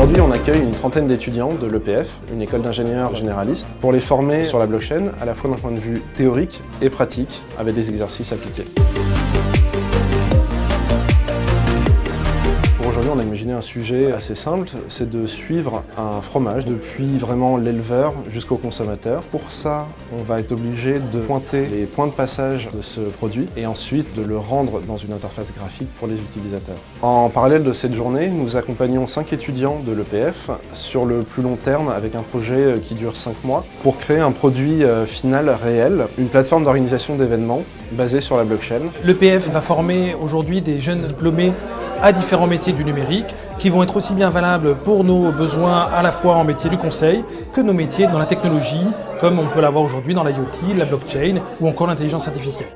Aujourd'hui, on accueille une trentaine d'étudiants de l'EPF, une école d'ingénieurs généralistes, pour les former sur la blockchain, à la fois d'un point de vue théorique et pratique, avec des exercices appliqués. Aujourd'hui, on a imaginé un sujet assez simple, c'est de suivre un fromage depuis vraiment l'éleveur jusqu'au consommateur. Pour ça, on va être obligé de pointer les points de passage de ce produit et ensuite de le rendre dans une interface graphique pour les utilisateurs. En parallèle de cette journée, nous accompagnons 5 étudiants de l'EPF sur le plus long terme avec un projet qui dure 5 mois pour créer un produit final réel, une plateforme d'organisation d'événements basée sur la blockchain. L'EPF va former aujourd'hui des jeunes diplômés à différents métiers du numérique qui vont être aussi bien valables pour nos besoins à la fois en métier du conseil que nos métiers dans la technologie, comme on peut l'avoir aujourd'hui dans l'IoT, la blockchain ou encore l'intelligence artificielle.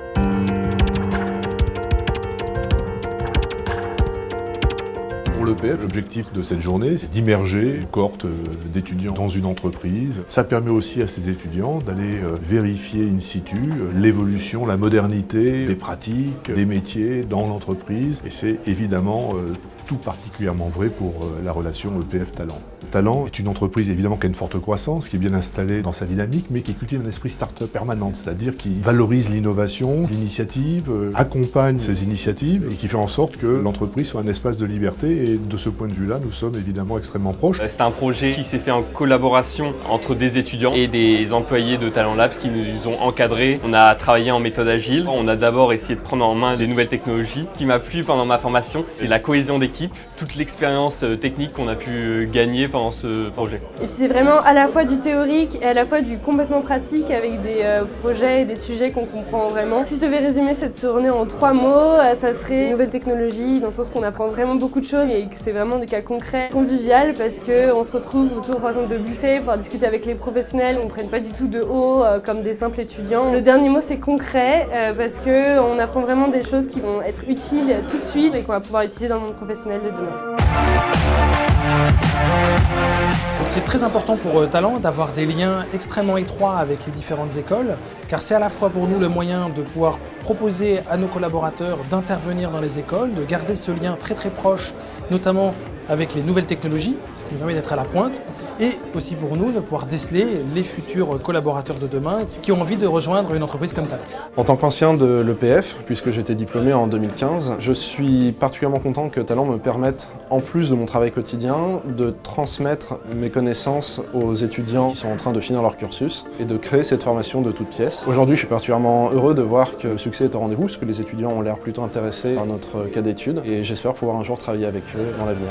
Pour l'EPF, l'objectif de cette journée, c'est d'immerger une cohorte d'étudiants dans une entreprise. Ça permet aussi à ces étudiants d'aller vérifier in situ l'évolution, la modernité des pratiques, des métiers dans l'entreprise. Et c'est évidemment tout particulièrement vrai pour la relation EPF-Talent. Talent est une entreprise évidemment qui a une forte croissance, qui est bien installée dans sa dynamique, mais qui cultive un esprit start-up permanent, c'est-à-dire qui valorise l'innovation, l'initiative, accompagne ces initiatives et qui fait en sorte que l'entreprise soit un espace de liberté. Et de ce point de vue-là, nous sommes évidemment extrêmement proches. C'est un projet qui s'est fait en collaboration entre des étudiants et des employés de Talent Labs qui nous ont encadrés. On a travaillé en méthode agile. On a d'abord essayé de prendre en main les nouvelles technologies. Ce qui m'a plu pendant ma formation, c'est la cohésion d'équipe, toute l'expérience technique qu'on a pu gagner pendant ce projet. Et puis c'est vraiment à la fois du théorique et à la fois du complètement pratique avec des projets et des sujets qu'on comprend vraiment. Si je devais résumer cette journée en 3 mots, ça serait nouvelle technologie, dans le sens qu'on apprend vraiment beaucoup de choses et que c'est vraiment des cas concrets, convivial, parce qu'on se retrouve autour par exemple de buffets pour discuter avec les professionnels, on ne prenne pas du tout de haut comme des simples étudiants. Le dernier mot c'est concret, parce qu'on apprend vraiment des choses qui vont être utiles tout de suite et qu'on va pouvoir utiliser dans le monde professionnel de demain. C'est très important pour Talent d'avoir des liens extrêmement étroits avec les différentes écoles, car c'est à la fois pour nous le moyen de pouvoir proposer à nos collaborateurs d'intervenir dans les écoles, de garder ce lien très très proche, notamment avec les nouvelles technologies, ce qui nous permet d'être à la pointe, et aussi pour nous de pouvoir déceler les futurs collaborateurs de demain qui ont envie de rejoindre une entreprise comme Talent. En tant qu'ancien de l'EPF, puisque j'ai été diplômé en 2015, je suis particulièrement content que Talent me permette, en plus de mon travail quotidien, de transmettre mes connaissances aux étudiants qui sont en train de finir leur cursus et de créer cette formation de toutes pièces. Aujourd'hui, je suis particulièrement heureux de voir que le succès est au rendez-vous, parce que les étudiants ont l'air plutôt intéressés par notre cas d'études et j'espère pouvoir un jour travailler avec eux dans l'avenir.